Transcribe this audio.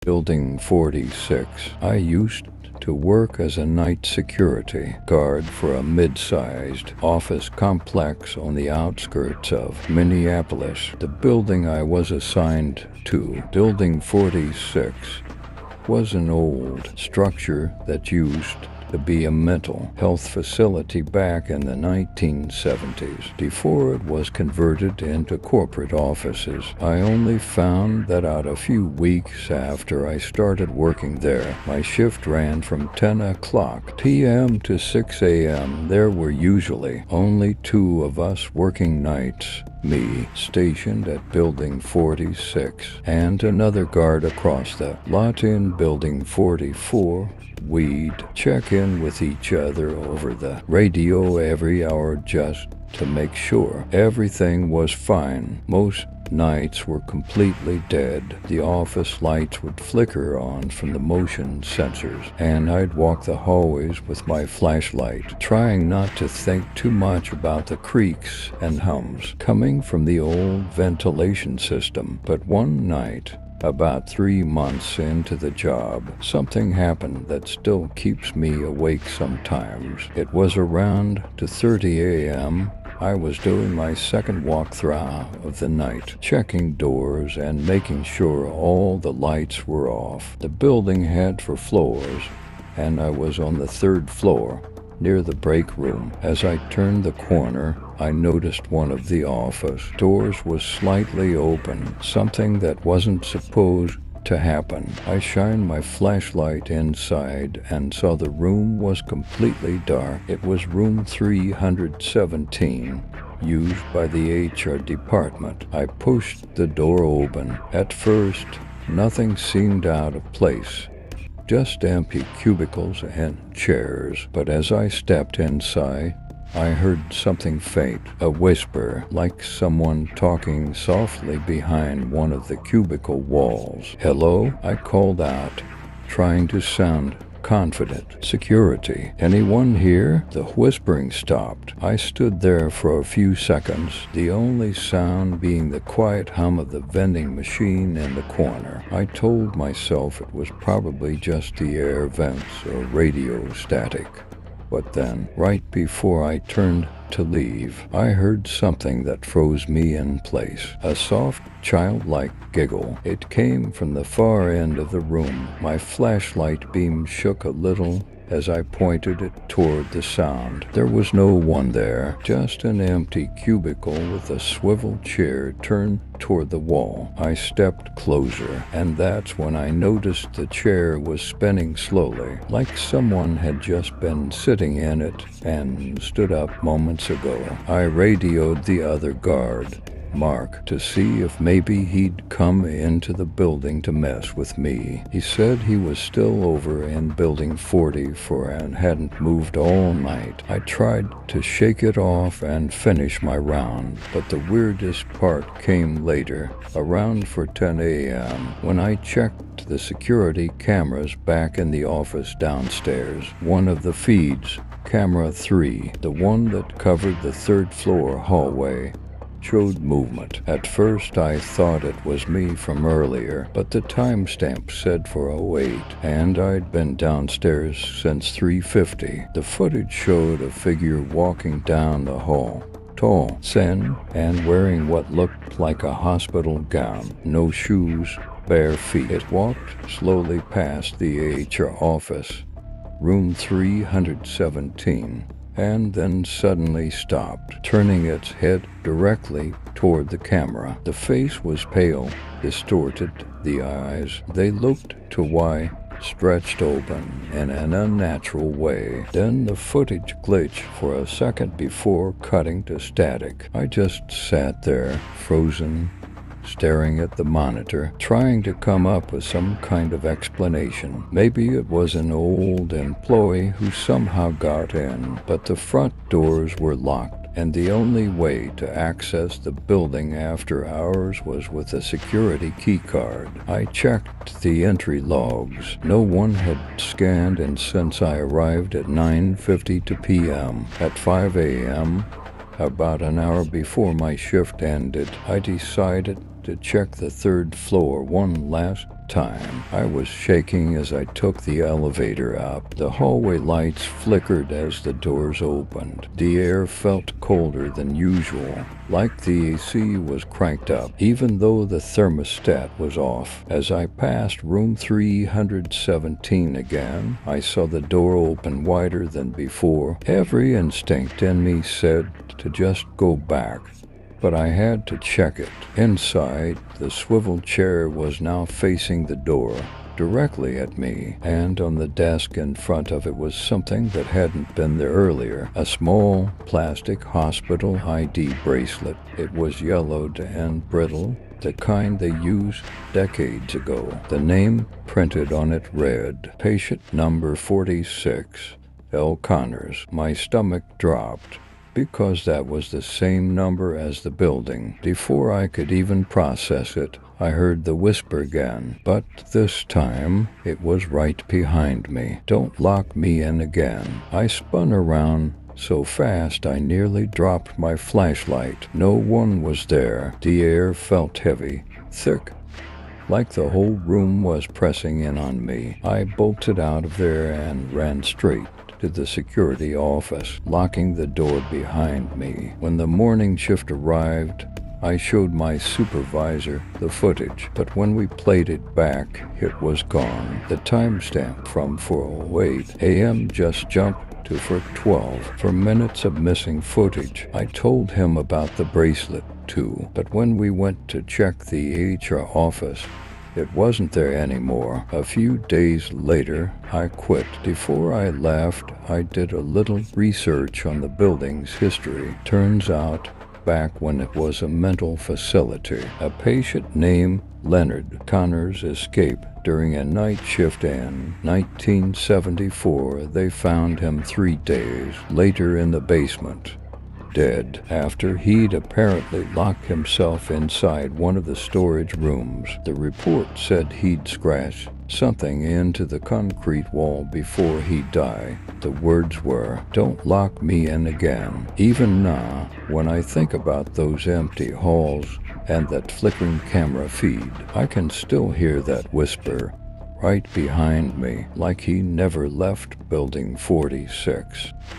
Building 46. I used to work as a night security guard for a mid-sized office complex on the outskirts of Minneapolis. The building I was assigned to, Building 46, was an old structure that used to be a mental health facility back in the 1970s, before it was converted into corporate offices. I only found that out a few weeks after I started working there. My shift ran from 10 o'clock p.m. to 6 a.m. There were usually only two of us working nights. Me, stationed at Building 46, and another guard across the lot in Building 44. We'd check in with each other over the radio every hour just to make sure everything was fine. Most nights were completely dead. The office lights would flicker on from the motion sensors, and I'd walk the hallways with my flashlight, trying not to think too much about the creaks and hums coming from the old ventilation system. But one night, about 3 months into the job, something happened that still keeps me awake sometimes. It was around 2:30 a.m. I was doing my second walkthrough of the night, checking doors and making sure all the lights were off. The building had 4 floors, and I was on the 3rd floor, near the break room. As I turned the corner, I noticed one of the office doors was slightly open, something that wasn't supposed to happen. I shined my flashlight inside and saw the room was completely dark. It was room 317, used by the HR department. I pushed the door open. At first, nothing seemed out of place. Just empty cubicles and chairs. But as I stepped inside, I heard something faint, a whisper, like someone talking softly behind one of the cubicle walls. "Hello?" I called out, trying to sound confident. "Security. Anyone here?" The whispering stopped. I stood there for a few seconds, the only sound being the quiet hum of the vending machine in the corner. I told myself it was probably just the air vents or radio static. But then, right before I turned to leave, I heard something that froze me in place. A soft, childlike giggle. It came from the far end of the room. My flashlight beam shook a little as I pointed it toward the sound. There was no one there, just an empty cubicle with a swivel chair turned toward the wall. I stepped closer, and that's when I noticed the chair was spinning slowly, like someone had just been sitting in it and stood up moments ago. I radioed the other guard, Mark, to see if maybe he'd come into the building to mess with me. He said he was still over in Building 44 and hadn't moved all night. I tried to shake it off and finish my round, but the weirdest part came later, around 10 a.m., when I checked the security cameras back in the office downstairs. One of the feeds, camera 3, the one that covered the 3rd floor hallway, showed movement. At first I thought it was me from earlier, but the timestamp said 4:08, and I'd been downstairs since 3:50. The footage showed a figure walking down the hall, tall, thin, and wearing what looked like a hospital gown. No shoes, bare feet. It walked slowly past the HR office, room 317, and then suddenly stopped, turning its head directly toward the camera. The face was pale, distorted, the eyes, they looked to why, stretched open in an unnatural way. Then the footage glitched for a second before cutting to static. I just sat there, frozen, staring at the monitor, trying to come up with some kind of explanation. Maybe it was an old employee who somehow got in, but the front doors were locked, and the only way to access the building after hours was with a security key card. I checked the entry logs. No one had scanned in since I arrived at 9:52 p.m. At 5 a.m., about an hour before my shift ended, I decided to check the third floor one last time. I was shaking as I took the elevator up. The hallway lights flickered as the doors opened. The air felt colder than usual, like the AC was cranked up, even though the thermostat was off. As I passed room 317 again, I saw the door open wider than before. Every instinct in me said to just go back, but I had to check it. Inside, the swivel chair was now facing the door, directly at me, and on the desk in front of it was something that hadn't been there earlier, a small plastic hospital ID bracelet. It was yellowed and brittle, the kind they used decades ago. The name printed on it read, "Patient number 46, L. Connors." My stomach dropped, because that was the same number as the building. Before I could even process it, I heard the whisper again, but this time it was right behind me. "Don't lock me in again." I spun around so fast I nearly dropped my flashlight. No one was there. The air felt heavy, thick, like the whole room was pressing in on me. I bolted out of there and ran straight to the security office, locking the door behind me. When the morning shift arrived, I showed my supervisor the footage, but when we played it back, it was gone. The timestamp from 4:08 a.m. just jumped to 4:12 for minutes of missing footage. I told him about the bracelet too, but when we went to check the HR office, it wasn't there anymore. A few days later, I quit. Before I left, I did a little research on the building's history. Turns out, back when it was a mental facility, a patient named Leonard Connors escaped during a night shift in 1974. They found him 3 days later in the basement, dead, after he'd apparently locked himself inside one of the storage rooms. The report said he'd scratched something into the concrete wall before he died. The words were, "Don't lock me in again." Even now, when I think about those empty halls and that flickering camera feed, I can still hear that whisper right behind me, like he never left Building 46.